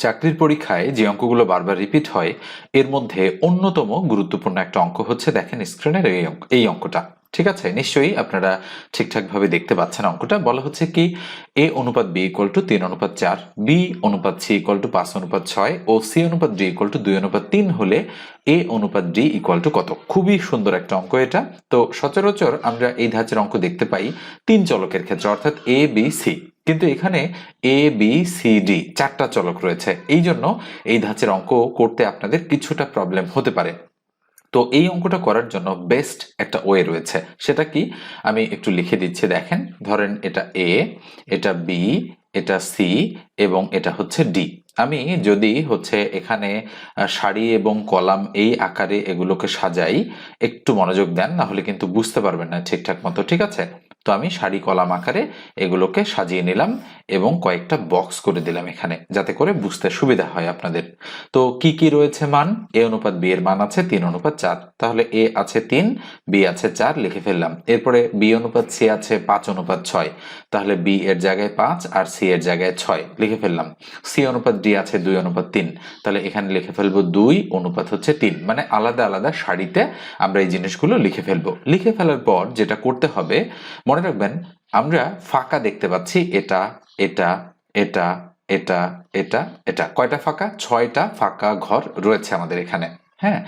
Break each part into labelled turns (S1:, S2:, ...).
S1: চাকরির পরীক্ষায় যে অঙ্কগুলো বারবার রিপিট হয় এর মধ্যে অন্যতম গুরুত্বপূর্ণ একটা অঙ্ক হচ্ছে, দেখেন স্ক্রিনের এই অঙ্কটা। ঠিক আছে, নিশ্চয়ই আপনারা ঠিকঠাকভাবে দেখতে পাচ্ছেন। অঙ্কটা বলা হচ্ছে কি, a অনুপাত b ইকুয়াল টু 3:4, b অনুপাত c ইকুয়াল টু 5:6 ও c অনুপাত d ইকুয়াল টু 2:3 হলে a অনুপাত d ইকুয়াল টু কত। খুবই সুন্দর একটা অঙ্ক এটা। তো সচরাচর আমরা এই ধাঁচের অঙ্ক দেখতে পাই তিন চলকের ক্ষেত্রে, অর্থাৎ a b c, কিন্তু এখানে এ বি সি ডি চারটা চলক রয়েছে। এই জন্য এই ধাঁচের অঙ্ক করতে আপনাদের কিছুটা প্রবলেম হতে পারে। তো এই অঙ্কটা করার জন্য বেস্ট একটা ওয়ে রয়েছে, সেটা কি আমি একটু লিখে দিচ্ছি। দেখেন, ধরেন এটা এ, এটা বি, এটা সি এবং এটা হচ্ছে ডি। আমি যদি হচ্ছে এখানে সারি এবং কলাম এই আকারে এগুলোকে সাজাই, একটু মনোযোগ দেন, না হলে কিন্তু বুঝতে পারবেন না ঠিকঠাক মতো। ঠিক আছে, তো আমি সারি কলাম আকারে এগুলোকে সাজিয়ে নিলাম এবং কয়েকটা বক্স করে দিলাম এখানে, যাতে করে বুঝতে সুবিধা হয় আপনাদের। তো কি কি রয়েছে মান? এ অনুপাত বি এর মান আছে 3:4, তাহলে এ আছে 3, বি আছে 4, লিখে ফেললাম। এরপরে বি অনুপাত সি আছে 5:6, তাহলে বি এর জায়গায় 5 আর সি এর জায়গায় 6, লিখে ফেললাম। সি অনুপাত ডি আছে 2:3, তাহলে এখানে লিখে ফেলবো 2 অনুপাত হচ্ছে 3, মানে আলাদা আলাদা সারিতে আমরা এই জিনিসগুলো লিখে ফেলবো। লিখে ফেলার পর যেটা করতে হবে, মনে রাখবেন, আমরা ফাঁকা দেখতে পাচ্ছি এটা, এটা, এটা, এটা, এটা, এটা। কয়টা ফাঁকা? 6টা ফাঁকা ঘর রয়েছে আমাদের এখানে। হ্যাঁ,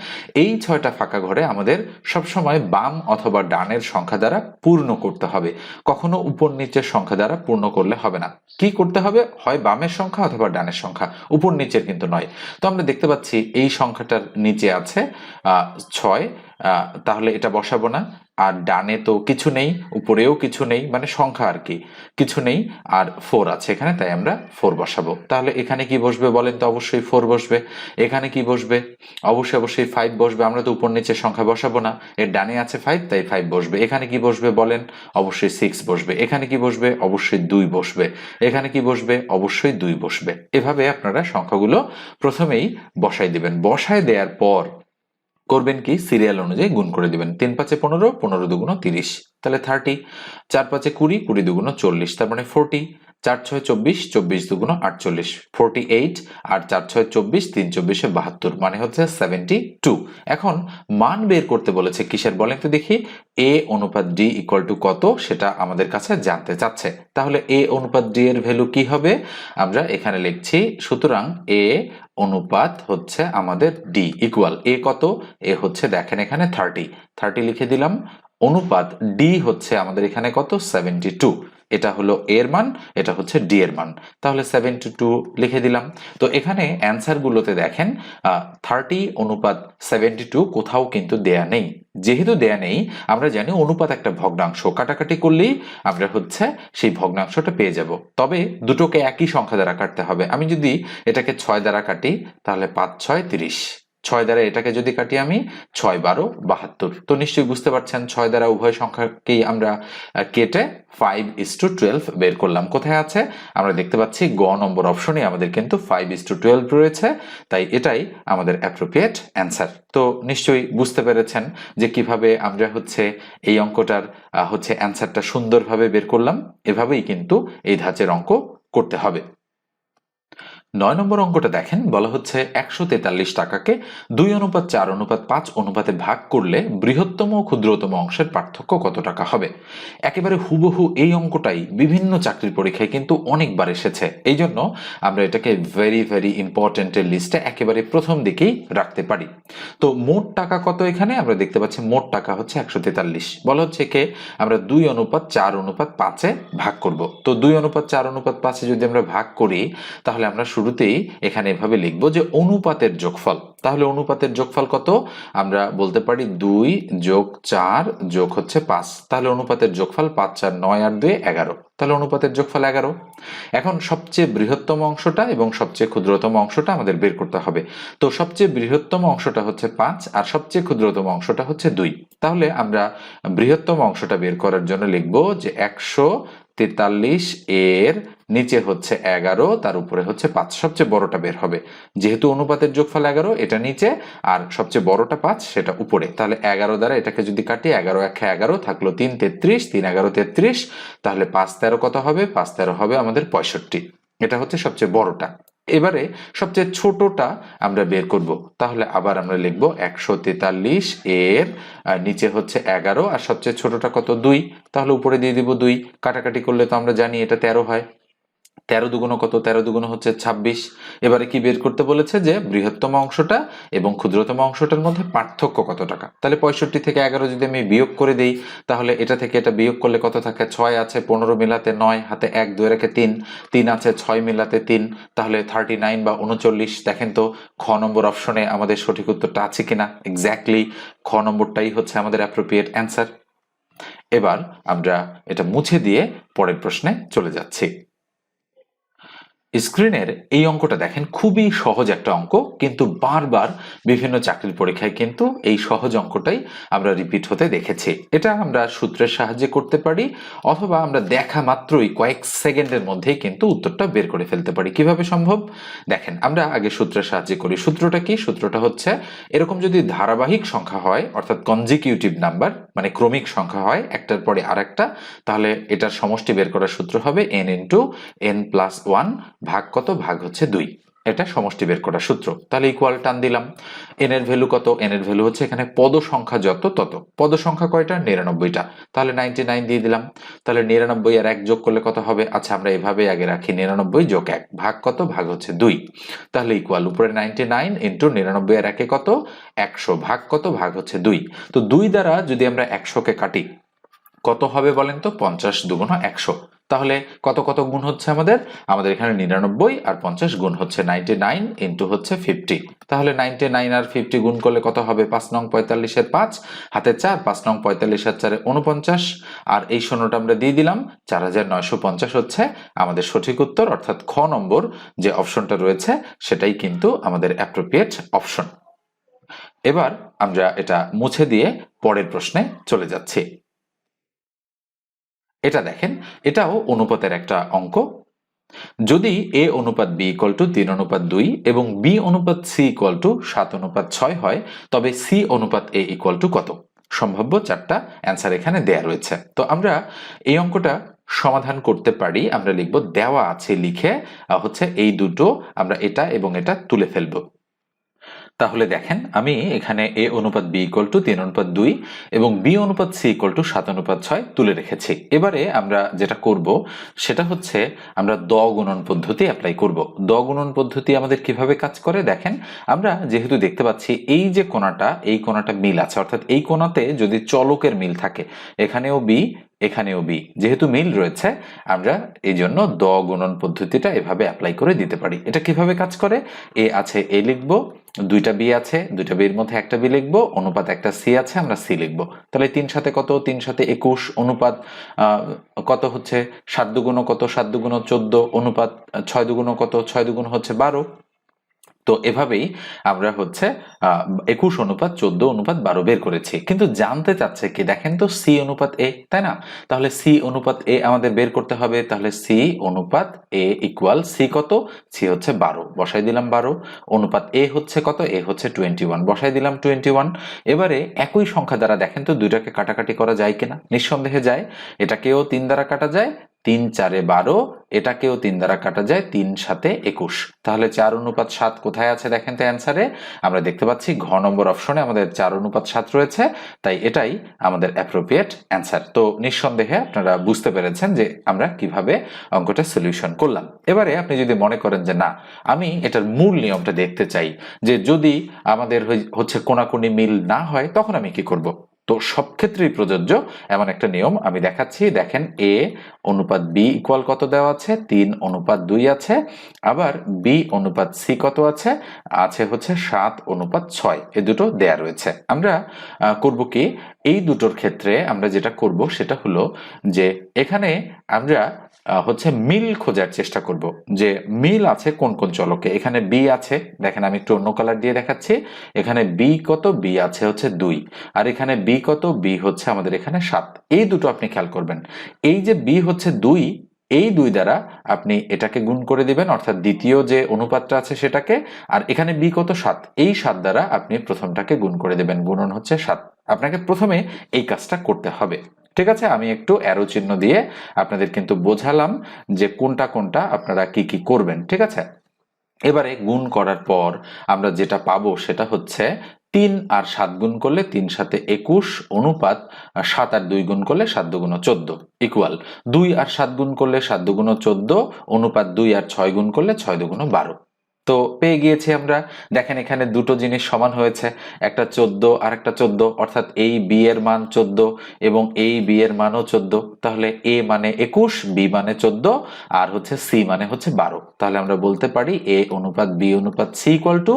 S1: এই 6টা ফাঁকা ঘরে আমাদের সবসময় বাম অথবা ডানের সংখ্যা দ্বারা পূর্ণ করতে হবে, কখনো উপর নিচের সংখ্যা দ্বারা পূর্ণ করলে হবে না। কি করতে হবে? হয় বামের সংখ্যা অথবা ডানের সংখ্যা, উপর নিচের কিন্তু নয়। তো আমরা দেখতে পাচ্ছি এই সংখ্যাটার নিচে আছে 6, তাহলে এটা বসাবো না। আর ডানে তো কিছু নেই, উপরেও কিছু নেই, মানে সংখ্যা আর কি কিছু নেই। আর 4 আছে এখানে, তাই আমরা 4 বসাবো। তাহলে এখানে কি বসবে বলেন তো? অবশ্যই 4 বসবে। এখানে কি বসবে? অবশ্যই 5 বসবে। আমরা তো উপর নিচের সংখ্যা বসাবো না, এর ডানে আছে 5, তাই 5 বসবে। এখানে কি বসবে বলেন? অবশ্যই 6 বসবে। এখানে কি বসবে? অবশ্যই 2 বসবে। এখানে কি বসবে? অবশ্যই 2 বসবে। এভাবে আপনারা সংখ্যাগুলো প্রথমেই বসাই দিবেন। বসায় দেওয়ার পর করবেন কি, সিরিয়াল অনুযায়ী গুণ করে দিবেন। 3×5 = 15, 15 দুগুণ 30, তাহলে 30। 4×5 = 20, 20 দুগুণ 40, তার মানে 40। 4×6 = 24, 24 দুগুণ 48, 48। আর 4×6 = 24, 3×24 = 72, মানে হচ্ছে 72। এখন মান বের করতে বলেছে কিসের বলেন তো দেখি? এ অনুপাত ডি ইকুয়াল টু কত, সেটা আমাদের কাছে জানতে চাচ্ছে। তাহলে এ অনুপাত ডি এর ভ্যালু কি হবে? আমরা এখানে লিখছি, সুতরাং এ অনুপাত হচ্ছে আমাদের ডি ইকুয়াল এ কত? এ হচ্ছে দেখেন এখানে 30, 30 লিখে দিলাম। অনুপাত ডি হচ্ছে আমাদের এখানে কত? 72। এটা হলো এর মান, এটা হচ্ছে ডি এর মান, তাহলে 72 লিখে দিলাম। তো এখানে অ্যান্সার গুলোতে দেখেন 30 অনুপাত 72 কোথাও কিন্তু দেয়া নেই। যেহেতু দেয়া নেই, আমরা জানি অনুপাত একটা ভগ্নাংশ, কাটাকাটি করলেই আমরা হচ্ছে সেই ভগ্নাংশটা পেয়ে যাব। তবে দুটোকে একই সংখ্যা দ্বারা কাটতে হবে। আমি যদি এটাকে 6 দ্বারা কাটি, তাহলে 5×6 = 30। 6 দ্বারা এটাকে যদি কাটি আমি, 6×12 = 72। তো নিশ্চয়ই বুঝতে পারছেন 6 দ্বারা উভয় সংখ্যাকেই আমরা কেটে 5:12 বের করলাম। কোথায় আছে? আমরা দেখতে পাচ্ছি গ নম্বর অপশনে আমাদের কিন্তু 5:12 রয়েছে, তাই এটাই আমাদের অ্যাপ্রোপ্রিয়েট অ্যান্সার। তো নিশ্চয়ই বুঝতে পেরেছেন যে কিভাবে আমরা হচ্ছে এই অঙ্কটার হচ্ছে অ্যান্সারটা সুন্দরভাবে বের করলাম। এভাবেই কিন্তু এই ধাঁচের অঙ্ক করতে হবে। 9 নম্বর অঙ্কটা দেখেন, বলা হচ্ছে 143 টাকাকে 2:4:5 অনুপাতে ভাগ করলে বৃহত্তম ও ক্ষুদ্রতম অংশের পার্থক্য কত টাকা হবে। একেবারে হুবহু এই অঙ্কটাই বিভিন্ন চাকরির পরীক্ষায় কিন্তু অনেকবার এসেছে, এই জন্য আমরা এটাকে ভেরি ভেরি ইম্পর্টেন্টের লিস্টে একেবারে প্রথম দিকেই রাখতে পারি। তো মোট টাকা কত? এখানে আমরা দেখতে পাচ্ছি মোট টাকা হচ্ছে 143। বলা হচ্ছে কে আমরা 2:4:5 ভাগ করব। তো 2:4:5 যদি আমরা ভাগ করি, তাহলে আমরা শুরুতেই এখানে এভাবে লিখব যে অনুপাতের যোগফল। তাহলে অনুপাতের যোগফল কত? আমরা বলতে পারি 2 + 4 যোগ হচ্ছে 5। তাহলে অনুপাতের যোগফল 5 × 4 = 9 আর 2 = 11। তাহলে অনুপাতের যোগফল 11। এখন সবচেয়ে বৃহত্তম অংশটা এবং সবচেয়ে ক্ষুদ্রতম অংশটা আমাদের বের করতে হবে। তো সবচেয়ে বৃহত্তম অংশটা হচ্ছে 5 আর সবচেয়ে ক্ষুদ্রতম অংশটা হচ্ছে 2। তাহলে আমরা বৃহত্তম অংশটা বের করার জন্য লিখব যে 143 এর নিচে হচ্ছে 11, তার উপরে হচ্ছে 5, সবচেয়ে বড়টা বের হবে। যেহেতু অনুপাতের যোগফল 11, এটা নিচে, আর সবচেয়ে বড়টা 5, সেটা উপরে। তাহলে 11 দ্বারা এটাকে যদি কাটি, 11 × 1 = 11, থাকলো 3 = 33, 3 × 11 = 33, তাহলে 5 × 13 কত হবে? 5 × 13 হবে আমাদের 65। এটা হচ্ছে সবচেয়ে বড়টা। এবারে সবচেয়ে ছোটটা আমরা বের করব, তাহলে আবার আমরা লিখব 143 এর নিচে হচ্ছে 11 আর সবচেয়ে ছোটটা কত 2, তাহলে উপরে দিয়ে দিব 2। কাটাকাটি করলে তো আমরা জানি এটা 13 হয়। 13 দুগুণ কত, 13 দুগুণ হচ্ছে 26। এবারে কি বের করতে বলেছে যে বৃহত্তম অংশটা এবং ক্ষুদ্রতম অংশটার মধ্যে পার্থক্য কত টাকা। তাহলে 65 থেকে 11 যদি আমি বিয়োগ করে দেই, তাহলে এটা থেকে এটা বিয়োগ করলে কত থাকে, 6 আছে 15 মিলাতে 9, হাতে 1 2 রেখে 3, 3 আছে 6 মিলাতে 3, তাহলে 39 বা 39। দেখেন তো খ নম্বর অপশনে আমাদের সঠিক উত্তরটা আছে কিনা। এক্স্যাক্টলি খ নম্বরটাই হচ্ছে আমাদের অ্যাপ্রোপ্রিয়েট অ্যান্সার। এবার আমরা এটা মুছে দিয়ে পরের প্রশ্নে চলে যাচ্ছি। স্ক্রিনের এই অঙ্কটা দেখেন, খুবই সহজ একটা অঙ্ক, কিন্তু বারবার বিভিন্ন চাকরির পরীক্ষায় কিন্তু এই সহজ অঙ্কটাই আমরা রিপিট হতে দেখেছি। এটা আমরা সূত্রের সাহায্যে করতে পারি, অথবা আমরা দেখা মাত্রই কয়েক সেকেন্ডের মধ্যেই কিন্তু উত্তরটা বের করে ফেলতে পারি। কিভাবে সম্ভব দেখেন, আমরা আগে সূত্রের সাহায্যে করি। সূত্রটা কি? সূত্রটা হচ্ছে এরকম যদি ধারাবাহিক সংখ্যা হয়, অর্থাৎ কনজিকিউটিভ নাম্বার, মানে ক্রমিক সংখ্যা হয় একটার পরে আরেকটা, তাহলে এটার সমষ্টি বের করার সূত্র হবে n ইন্টু n+1 ভাগ কত, ভাগ হচ্ছে 2। এটা সমষ্টি বের করার সূত্র। তাহলে ইকুয়াল টান দিলাম। n এর ভ্যালু কত? n এর ভ্যালু হচ্ছে এখানে পদ সংখ্যা যত তত। পদ সংখ্যা কয়টা? 99টা। তাহলে 99 দিয়ে দিলাম। তাহলে 99 আর 1 যোগ করলে কত হবে? আচ্ছা, আমরা এভাবেই আগে রাখি, 99 যোগ 1 ভাগ কত, ভাগ হচ্ছে 2। তাহলে ইকুয়াল উপরে 99 ইন্টু 99 আর 1 কত, 100 ভাগ কত, ভাগ হচ্ছে 2। তো 2 দ্বারা যদি আমরা 100কে কাটি কত হবে বলেন তো? 50 দুগুণ 100। তাহলে কত কত গুণ হচ্ছে আমাদের? আমাদের এখানে 99 আর 50 গুণ হচ্ছে 99 ইন্টু হচ্ছে 50। তাহলে 99 আর 50 গুণ করলে কত হবে? 5 নং 45 এর 5 হাতে 4, 5 নং 45 আর 4 49, আর এই শূন্যটা আমরা দিয়ে দিলাম। 4950 হচ্ছে আমাদের সঠিক উত্তর, অর্থাৎ খ নম্বর যে অপশনটা রয়েছে সেটাই কিন্তু আমাদের অ্যাপ্রোপ্রিয়েট অপশন। এবার আমরা এটা মুছে দিয়ে পরের প্রশ্নে চলে যাচ্ছি। এটা দেখেন, এটাও অনুপাতের একটা অঙ্ক। যদি a অনুপাত b ইকুয়াল টু 3:2 এবং b অনুপাত c ইকুয়াল টু 7:6 হয়, তবে c অনুপাত a ইকুয়াল টু কত? সম্ভাব্য 4টা অ্যান্সার এখানে দেয়া রয়েছে। তো আমরা এই অঙ্কটা সমাধান করতে পারি। আমরা লিখব দেওয়া আছে লিখে হচ্ছে এই দুটো আমরা এটা এবং এটা তুলে ফেলবো। তাহলে দেখেন, আমি এখানে a অনুপাত b ইকুয়াল টু 3:2 এবং b অনুপাত c ইকুয়াল টু 7:6 তুলে রেখেছি। এবারে আমরা যেটা করব সেটা হচ্ছে আমরা দ গুণন পদ্ধতি অ্যাপ্লাই করব। দ গুণন পদ্ধতি আমাদের কিভাবে কাজ করে দেখেন, আমরা যেহেতু দেখতে পাচ্ছি এই যে কোণাটা, এই কোণাটা মিল আছে, অর্থাৎ এই কোণাতে যদি চলকের মিল থাকে, এখানেও b এখানেও b, যেহেতু মিল রয়েছে আমরা এই জন্য দ গুণন পদ্ধতিটা এভাবে অ্যাপ্লাই করে দিতে পারি। এটা কিভাবে কাজ করে? a আছে a লিখবো, দুইটা বি আছে, দুইটা বির মধ্যে একটা বি লিখবো, অনুপাত একটা সি আছে, আমরা সি লিখবো। তাহলে 3 সাথে কত? 3 সাথে 21, অনুপাত কত হচ্ছে 7 দুগুণ কত, 7 দুগুণ 14, অনুপাত 6 দুগুণ কত, 6 দুগুণ হচ্ছে 12। তো এভাবেই আমরা হচ্ছে 21 অনুপাত 14 অনুপাত 12 বের করেছি। কিন্তু জানতে চাচ্ছে কি দেখেন তো, সি অনুপাত এ, তাই না? তাহলে সি অনুপাত এ আমাদের বের করতে হবে। তাহলে সি অনুপাত এ ইকুয়াল সি কত? সি হচ্ছে 12, বসাই দিলাম 12। অনুপাত এ হচ্ছে কত? এ হচ্ছে 21, বসাই দিলাম 21। এবারে একই সংখ্যা দ্বারা দেখেন তো দুইটাকে কাটাকাটি করা যায় কিনা? নিঃসন্দেহে যায়। এটাকেও 3 দ্বারা কাটা যায়, 3 4 12, এটাকেও 3 দ্বারা কাটা যায়, 3 7 21। তাহলে 4:7 কোথায় আছে দেখেন তো অ্যান্সারে? আমরা দেখতে পাচ্ছি ঘ নম্বর অপশনে আমাদের 4:7 রয়েছে, তাই এটাই আমাদের অ্যাপ্রোপ্রিয়েট অ্যান্সার। তো নিঃসন্দেহে আপনারা বুঝতে পেরেছেন যে আমরা কিভাবে অঙ্কটা সলিউশন করলাম। এবারে আপনি যদি মনে করেন যে না, আমি এটার মূল নিয়মটা দেখতে চাই, যে যদি আমাদের হচ্ছে কোনাকুনি মিল না হয় তখন আমি কি করব? তো সব ক্ষেত্রেই প্রযোজ্য এমন একটা নিয়ম আমি দেখাচ্ছি। দেখেন, a অনুপাত b ইকুয়াল কত দেওয়া আছে? 3:2 আছে। আবার b অনুপাত c কত আছে? আছে হচ্ছে 7:6। এই দুটো দেয়া রয়েছে। আমরা করব কি, এই দুটোর ক্ষেত্রে আমরা যেটা করব সেটা হলো যে এখানে আমরা হচ্ছে মিল খোঁজার চেষ্টা করব, যে মিল আছে কোন কোন চলকে। এখানে b আছে, দেখেন আমি একটু অন্য কালার দিয়ে দেখাচ্ছি। এখানে b কত? b আছে হচ্ছে 2, আর এখানে b কত? b হচ্ছে আমাদের এখানে 7। এই দুটো আপনি খেয়াল করবেন। এই যে b হচ্ছে 2, এই 2 দ্বারা আপনি এটাকে গুণ করে দিবেন, অর্থাৎ দ্বিতীয় যে অনুপাতটা আছে সেটাকে। আর এখানে b কত? 7, এই 7 দ্বারা আপনি প্রথমটাকে গুণ করে দেবেন, গুণন হচ্ছে 7। আপনাকে প্রথমে এই কাজটা করতে হবে। ঠিক আছে, আমি একটু অ্যারো চিহ্ন দিয়ে আপনাদের কিন্তু বোঝালাম যে কোনটা কোনটা আপনারা কি কি করবেন। ঠিক আছে, এবারে গুণ করার পর আমরা যেটা পাবো সেটা হচ্ছে 3 আর 7 গুণ করলে 3 সাথে 21 অনুপাত 7 আর 2 গুণ করলে 7 দুগুণ 14 ইকুয়াল 2 আর 7 গুণ করলে 7 দুগুণ 14 অনুপাত 2 আর 6 গুণ করলে 6 দুগুণ 12। তো পেয়ে গিয়েছি আমরা। দেখেন এখানে দুটো জিনিস সমান হয়েছে, একটা 14 আর একটা 14, অর্থাৎ এই বি এর মান 14 এবং এই বি এর মানও 14। তাহলে এ মানে 21, বি মানে 14 আর হচ্ছে সি মানে হচ্ছে 12। তাহলে আমরা বলতে পারি এ অনুপাত বি অনুপাত সি ইকুয়াল টু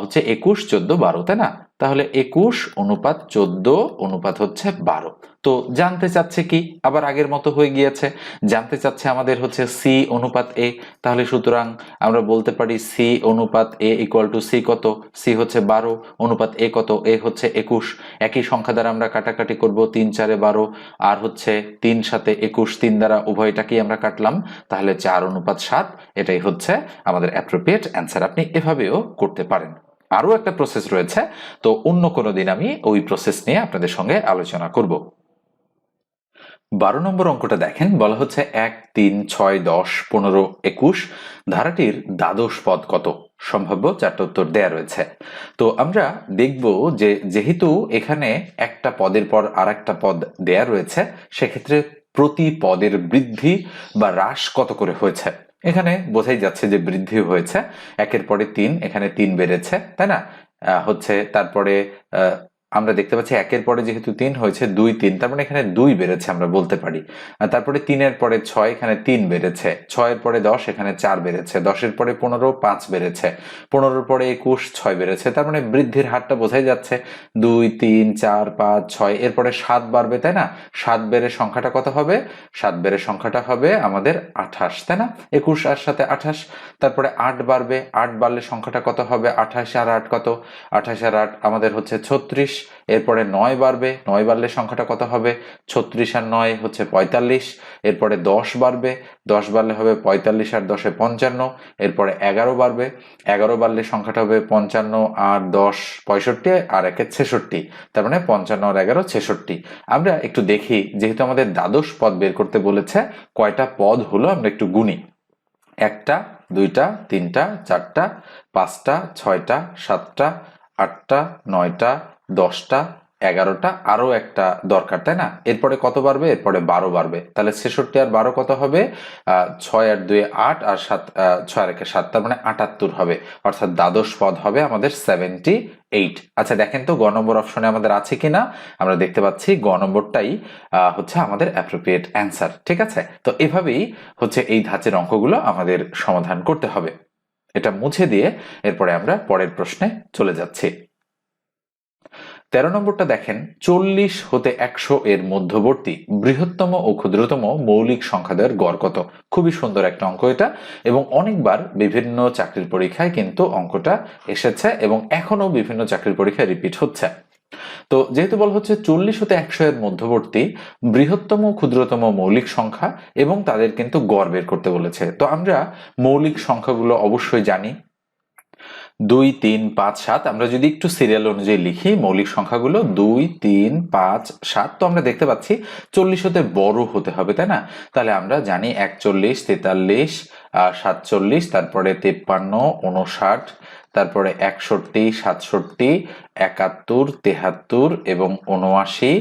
S1: হচ্ছে 21, 14, 12, তাই না? তাহলে 21 অনুপাত 14 অনুপাত হচ্ছে 12। তো জানতে চাচ্ছে কি, আবার আগের মতো হয়ে গিয়েছে, জানতে চাচ্ছে আমাদের হচ্ছে সি অনুপাত এ। তাহলে সুতরাং আমরা বলতে পারি সি অনুপাত এ ইকুয়াল টু সি কত, সি হচ্ছে 12 অনুপাত এ কত, এ হচ্ছে 21। একই সংখ্যা দ্বারা আমরা কাটাকাটি করব, 3 4 12 আর হচ্ছে 3 সাথে 21, 3 দ্বারা উভয়টাকেই আমরা কাটলাম, তাহলে 4 অনুপাত 7। এটাই হচ্ছে আমাদের অ্যাপ্রোপ্রিয়েট অ্যান্সার। আপনি এভাবেও করতে পারেন। আরো একটা প্রসেস রয়েছে, তো অন্য কোনো দিন আমি ওই প্রসেস নিয়ে আপনাদের সঙ্গে আলোচনা করব। 12 নম্বর অঙ্কটা দেখেন, বলা হচ্ছে 1 3 6 10 15 21 ধারাটির দ্বাদশ পদ কত? সম্ভাব্য 4টা উত্তর দেয়া রয়েছে। তো আমরা দেখব যে যেহেতু এখানে একটা পদের পর আর একটা পদ দেয়া রয়েছে, সেক্ষেত্রে প্রতি পদের বৃদ্ধি বা হ্রাস কত করে হয়েছে। এখানে বোঝাই যাচ্ছে যে বৃদ্ধি হয়েছে, একের পরে 3, এখানে 3 বেড়েছে, তাই না? হচ্ছে তারপরে আমরা দেখতে পাচ্ছি একের পরে যেহেতু 3 হয়েছে 2 3, তার মানে এখানে 2 বেড়েছে আমরা বলতে পারি। তারপরে 3 এর পরে 6, এখানে 3 বেড়েছে। 6 এর পরে 10, এখানে 4 বেড়েছে। 10 এর পরে 15, 5 বেড়েছে। 15 এর পরে 21, 6 বেড়েছে। তার মানে বৃদ্ধির হারটা বোঝাই যাচ্ছে 2 3 4 5 6, এরপরে 7 বাড়বে, তাই না? 7 বেড়ে সংখ্যাটা কত হবে? 7 বেড়ে সংখ্যাটা হবে আমাদের 28, তাই না? 21 আর সাথে 28। তারপরে 8 বাড়বে, 8 বাড়লে সংখ্যাটা কত হবে? 28 আর 8 কত? 28 আর 8 আমাদের হচ্ছে 36। এরপরে 9 বাড়বে, 9 বাড়লে সংখ্যাটা কত হবে? 36 আর 9 হচ্ছে 45। এরপরে 10 বাড়বে, 10 বাড়লে হবে 45 আর 10 55। এরপরে 11 বাড়বে, 11 বাড়লে সংখ্যাটা হবে 55 আর 10 65 আর 1 66। তার মানে 55 আর 11 66। আমরা একটু দেখি, যেহেতু আমাদের দ্বাদশ পদ বের করতে বলেছে, কয়টা পদ হলো আমরা একটু গুনি। 1টা 2টা 3টা 4টা 5টা 6টা 7টা 8টা 9টা 10টা 11টা, আরো একটা দরকার, তাই না? এরপরে কত বাড়বে? এরপরে 12 বাড়বে। তাহলে 66 আর 12 কত হবে? 6 আর 2 8 আর 7, 6 আর 1 7, তার মানে 78 হবে। অর্থাৎ দ্বাদশ পদ হবে আমাদের 78। আচ্ছা দেখেন তো গ নম্বর অপশনে আমাদের আছে কিনা। আমরা দেখতে পাচ্ছি গ নম্বরটাই হচ্ছে আমাদের অ্যাপ্রোপ্রিয়েট অ্যান্সার। ঠিক আছে, তো এভাবেই হচ্ছে এই ধাঁচের অঙ্কগুলো আমাদের সমাধান করতে হবে। এটা মুছে দিয়ে এরপরে আমরা পরের প্রশ্নে চলে যাচ্ছি। 13 নম্বরটা দেখেন, 40 হতে 100 এর মধ্যবর্তী বৃহত্তম ও ক্ষুদ্রতম মৌলিক সংখ্যাদ্বয়ের গড় কত? খুবই সুন্দর একটা অঙ্ক এটা, এবং অনেকবার বিভিন্ন চাকরির পরীক্ষায় কিন্তু অঙ্কটা এসেছে এবং এখনো বিভিন্ন চাকরির পরীক্ষায় রিপিট হচ্ছে। তো যেহেতু বলা হচ্ছে 40 হতে 100 এর মধ্যবর্তী বৃহত্তম ক্ষুদ্রতম মৌলিক সংখ্যা এবং তাদের কিন্তু গড় বের করতে বলেছে, তো আমরা মৌলিক সংখ্যাগুলো অবশ্যই জানি। 2 3 5 7, আমরা যদি একটু সিরিয়াল অনুযায়ী লিখি মৌলিক সংখ্যাগুলো 2 3 5 7, তো আমরা দেখতে পাচ্ছি 40 হতে বড় হতে হবে, তাই না? তাহলে আমরা জানি 41 43 47, তারপরে 53 59, তারপরে 61 67 71 73 এবং 79।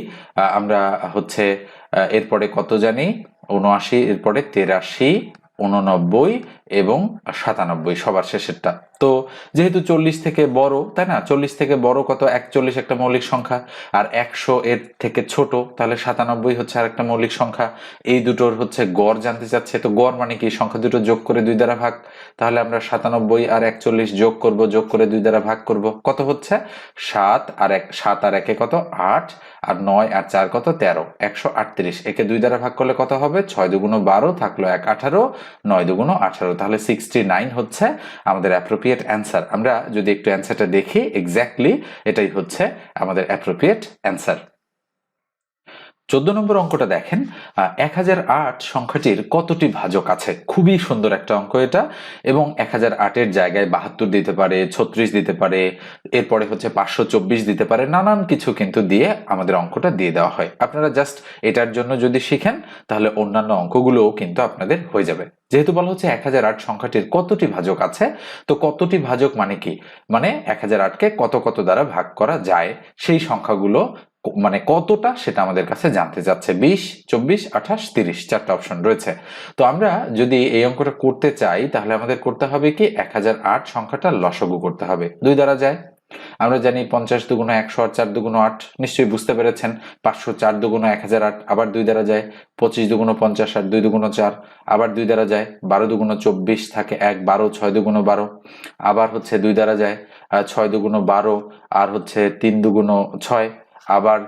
S1: আমরা হচ্ছে এরপরে কত জানি? 79, এরপরে 83 89 এবং 97 সবার শেষেরটা। তো যেহেতু 40 থেকে বড়, তাই না? 40 থেকে বড় কত? 41 একটা মৌলিক সংখ্যা, আর 100 এর থেকে ছোট, তাহলে 97 হচ্ছে আর একটা মৌলিক সংখ্যা। এই দুটোর হচ্ছে গড় জানতে চাচ্ছে, তো গড় মানে কি? সংখ্যা দুটো যোগ করে 2 দ্বারা ভাগ। তাহলে আমরা 97 আর 41 যোগ করব, যোগ করে 2 দ্বারা ভাগ করব, কত হচ্ছে? 7 আর 1 কত? 8 আর 9 আর 4 কত? 13, 138। একে 2 দ্বারা ভাগ করলে কত হবে? 6 দুগুণ 12, থাকলো 1 18, 9 দুগুণ 18, তাহলে 69 হচ্ছে আমাদের অ্যাপ্রোপ্রিয়েট অ্যান্সার। আমরা যদি একটু অ্যান্সারটা দেখি, এক্স্যাক্টলি এটাই হচ্ছে আমাদের অ্যাপ্রোপ্রিয়েট অ্যান্সার। 14 নম্বর অঙ্কটা দেখেন, 1008 সংখ্যাটির কতটি ভাজক আছে। খুবই সুন্দর একটা অঙ্ক এটা, এবং 1008-এর জায়গায় 72 দিতে পারে, 36 দিতে পারে, এরপরে হচ্ছে 524 দিতে পারে, নানান কিছু কিন্তু দিয়ে আমাদের অঙ্কটা দিয়ে দেওয়া হয়। আপনারা জাস্ট এটার জন্য যদি শিখেন তাহলে অন্যান্য অঙ্কগুলোও কিন্তু আপনাদের হয়ে যাবে। যেহেতু বলা হচ্ছে 1008 সংখ্যাটির কতটি ভাজক আছে, তো কতটি ভাজক মানে কি, মানে 1008-কে কত কত দ্বারা ভাগ করা যায় সেই সংখ্যাগুলো মানে কতটা সেটা আমাদের কাছে জানতে চাচ্ছে। 20, 24, 28, 30 চারটা অপশন রয়েছে। তো আমরা যদি এই অঙ্কটা করতে চাই তাহলে আমাদের করতে হবে কি, 1008 সংখ্যাটা লসাগু করতে হবে। 2 দ্বারা যায়, আমরা জানি 50 দুগুণ 100 আর 4 দুগুণ 8, নিশ্চয়ই বুঝতে পেরেছেন। 504 দুগুণ 1008, আবার 2 দ্বারা যায়। 25 দুগুণ 50 আর 2 দুগুণ 4, আবার 2 দ্বারা যায়। 12 দুগুণ 24 থাকে 1, 12, 6 দুগুণ 12, আবার হচ্ছে 2 দ্বারা যায়। 6 দুগুণ 12 আর হচ্ছে 3 দুগুণ 6, আবার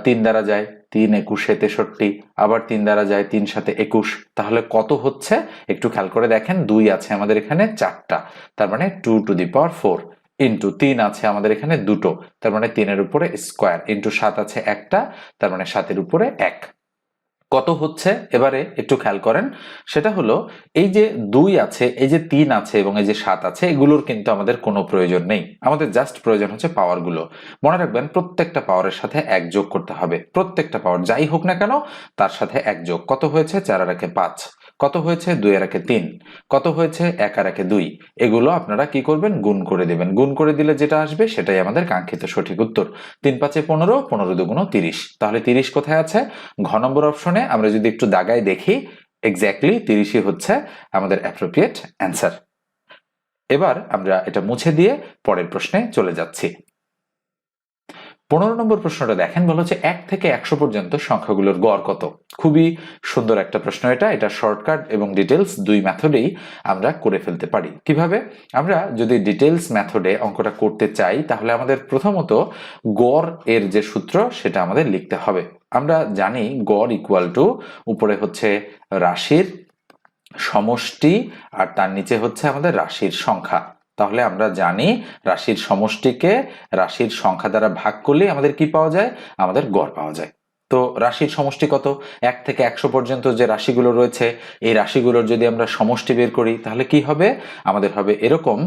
S1: 3 দ্বারা যায়। 3 একুশে 63, আবার 3 দ্বারা যায়, 3 সাথে 21। তাহলে কত হচ্ছে একটু খেয়াল করে দেখেন। 2 আছে আমাদের এখানে 4টা, তার মানে 2 টু দি পাওয়ার 4, ইন্টু 3 আছে আমাদের এখানে 2টো, তার মানে 3-এর উপরে স্কোয়ার, ইন্টু 7 আছে 1টা, তার মানে 7-এর উপরে 1। কত হচ্ছে এবারে একটু খেয়াল করেন। সেটা হলো এই যে 2 আছে, এই যে 3 আছে এবং এই যে 7 আছে, এগুলোর কিন্তু আমাদের কোনো প্রয়োজন নেই। আমাদের জাস্ট প্রয়োজন হচ্ছে পাওয়ারগুলো। মনে রাখবেন প্রত্যেকটা পাওয়ারের সাথে 1 যোগ করতে হবে। প্রত্যেকটা পাওয়ার যাই হোক না কেন তার সাথে 1 যোগ। কত হয়েছে? 4 আর 1 5, কত হয়েছে? 2 আর 1 3, কত হয়েছে? 1 আর 1 2। এগুলো আপনারা কি করবেন? গুণ করে দেবেন। গুণ করে দিলে যেটা আসবে সেটাই আমাদের কাঙ্ক্ষিত সঠিক উত্তর। 3 5 15, 15 দুগুণ 30। তাহলে 30 কোথায় আছে? ঘ নম্বর অপশনে। আমরা যদি একটু দাগায় দেখি, এক্স্যাক্টলি 30ই হচ্ছে আমাদের অ্যাপ্রোপ্রিয়েট অ্যান্সার। এবার আমরা এটা মুছে দিয়ে পরের প্রশ্নে চলে যাচ্ছি। 15 নম্বর প্রশ্নটা দেখেন, বলা হচ্ছে 1 থেকে 100 পর্যন্ত সংখ্যাগুলোর গড় কত। খুবই সুন্দর একটা প্রশ্ন এটা। এটা শর্টকাট এবং ডিটেলস দুই মেথডেই আমরা করে ফেলতে পারি। কিভাবে? আমরা যদি ডিটেলস মেথডে অঙ্কটা করতে চাই তাহলে আমাদের প্রথমত গড় এর যে সূত্র সেটা আমাদের লিখতে হবে। আমরা জানি গড় ইকুয়াল টু উপরে হচ্ছে রাশির সমষ্টি আর তার নিচে হচ্ছে আমাদের রাশির সংখ্যা। তাহলে আমরা জানি রাশির সমষ্টিকে রাশির সংখ্যা দ্বারা ভাগ করলে আমাদের কি পাওয়া যায়? আমাদের গড় পাওয়া যায়। তো রাশির সমষ্টি কত? 1 থেকে 100 পর্যন্ত যে রাশিগুলো রয়েছে এই রাশিগুলোর যদি আমরা সমষ্টি বের করি তাহলে কি হবে? আমাদের হবে এরকম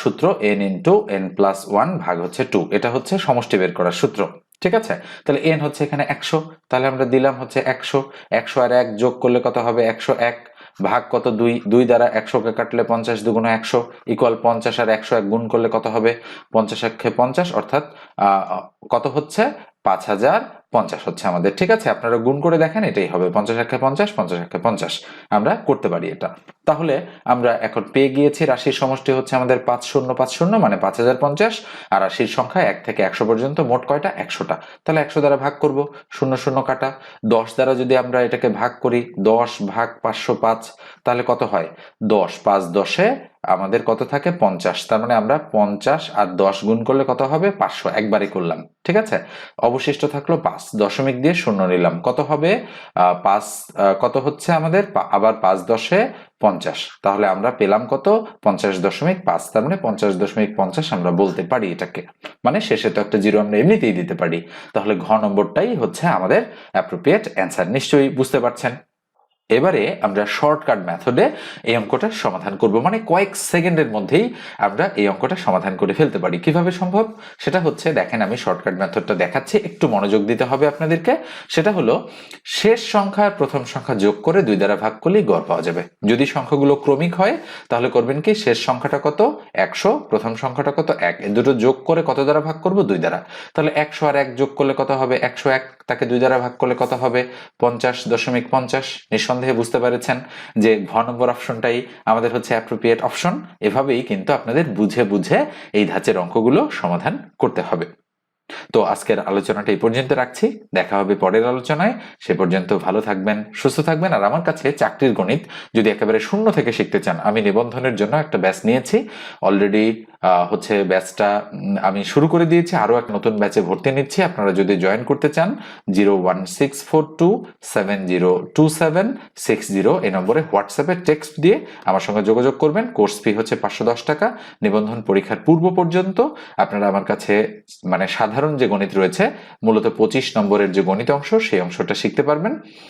S1: সূত্র, n ইন্টু n প্লাস 1 ভাগ হচ্ছে 2। এটা হচ্ছে সমষ্টি বের করার সূত্র। ঠিক আছে? তাহলে n হচ্ছে এখানে 100, তাহলে আমরা দিলাম হচ্ছে 100। 100 আর 1 যোগ করলে কত হবে? 101, ভাগ কত? 2, 2 দ্বারা 100-কে কাটলে 50 দুগুণ 100 ইকুয়াল 50 আর 101 গুণ করলে কত হবে? 50 একে 50, অর্থাৎ কত হচ্ছে? 5050 হচ্ছে আমাদের। ঠিক আছে, আপনারা গুণ করে দেখেন, এটাই হবে 50 একে 50, 50 একে 50। আমরা করতে পারি এটা। তাহলে আমরা এখন পেয়ে গিয়েছি রাশির সমষ্টি হচ্ছে আমাদের 5050, মানে 5050, আর রাশির সংখ্যা 1 থেকে 100 পর্যন্ত মোট কয়টা? 100টা। তাহলে 100 দ্বারা ভাগ করব, 0 0 কাটা। 10 দ্বারা যদি আমরা এটাকে ভাগ করি, 10 ভাগ 505, তাহলে কত হয়? 10, 5 10-এ আমাদের কত থাকে? 50। তার মানে আমরা 50 আর 10 গুণ করলে কত হবে? 500। একবারই করলাম। ঠিক আছে, অবশিষ্ট থাকলো 5, দশমিক দিয়ে 0 নিলাম। কত হবে? 5 কত হচ্ছে আমাদের? আবার 5 10-এ 50। তাহলে আমরা পেলাম কত? 50.5। তার মানে 50.50 আমরা বলতে পারি এটাকে। মানে শেষে তো একটা জিরো আমরা এমনিতেই দিতে পারি। তাহলে ঘ নম্বরটাই হচ্ছে আমাদের অ্যাপ্রোপ্রিয়েট অ্যান্সার। নিশ্চয়ই বুঝতে পারছেন। এবারে আমরা শর্টকাট মেথডে এই অঙ্কটা সমাধান করব, মানে কয়েক সেকেন্ডের মধ্যেই আমরা এই অঙ্কটা সমাধান করে ফেলতে পারি। কিভাবে সম্ভব? সেটা হচ্ছে, দেখেন আমি শর্টকাট মেথডটা দেখাচ্ছি, একটু মনোযোগ দিতে হবে আপনাদেরকে। সেটা হলো শেষ সংখ্যা আর প্রথম সংখ্যা যোগ করে 2 দ্বারা ভাগ করলেই গড় পাওয়া যাবে। যদি সংখ্যাগুলো ক্রমিক হয় তাহলে করবেন কি, শেষ সংখ্যাটা কত? 100, প্রথম সংখ্যাটা কত? 1, এই দুটো যোগ করে কত দ্বারা ভাগ করব? 2 দ্বারা। তাহলে 100 আর 1 যোগ করলে কত হবে? 101, তাকে 2 দ্বারা ভাগ করলে কত হবে? 50.50। নিঃসন্দেহে বুঝতে পেরেছেন যে ঘ নম্বর অপশনটাই আমাদের হচ্ছে অ্যাপ্রোপ্রিয়েট অপশন। এভাবেই কিন্তু আপনাদের বুঝে বুঝে এই ধাঁচের অঙ্কগুলো সমাধান করতে হবে। তো আজকের আলোচনাটা এই পর্যন্ত রাখছি, দেখা হবে পরের আলোচনায়। সে পর্যন্ত ভালো থাকবেন, সুস্থ থাকবেন। আর আমার কাছে চাকরির গণিত যদি একেবারে শূন্য থেকে শিখতে চান, আমি নিবন্ধনের জন্য একটা ব্যাচ নিয়েছি অলরেডি। হচ্ছে ব্যাচটা আমি শুরু করে দিয়েছি, আরো এক নতুন ব্যাচে ভর্তি নিচ্ছি। আপনারা যদি জয়েন করতে চান 01642702760 এই নম্বরে হোয়াটসঅ্যাপে টেক্সট দিয়ে আমার সঙ্গে যোগাযোগ করবেন। কোর্স ফি হচ্ছে 510 টাকা। নিবন্ধন পরীক্ষার পূর্ব পর্যন্ত আপনারা আমার কাছে মানে সাধারণ যে গণিত রয়েছে, মূলত 25 নম্বরের যে গণিত অংশ, সেই অংশটা শিখতে পারবেন।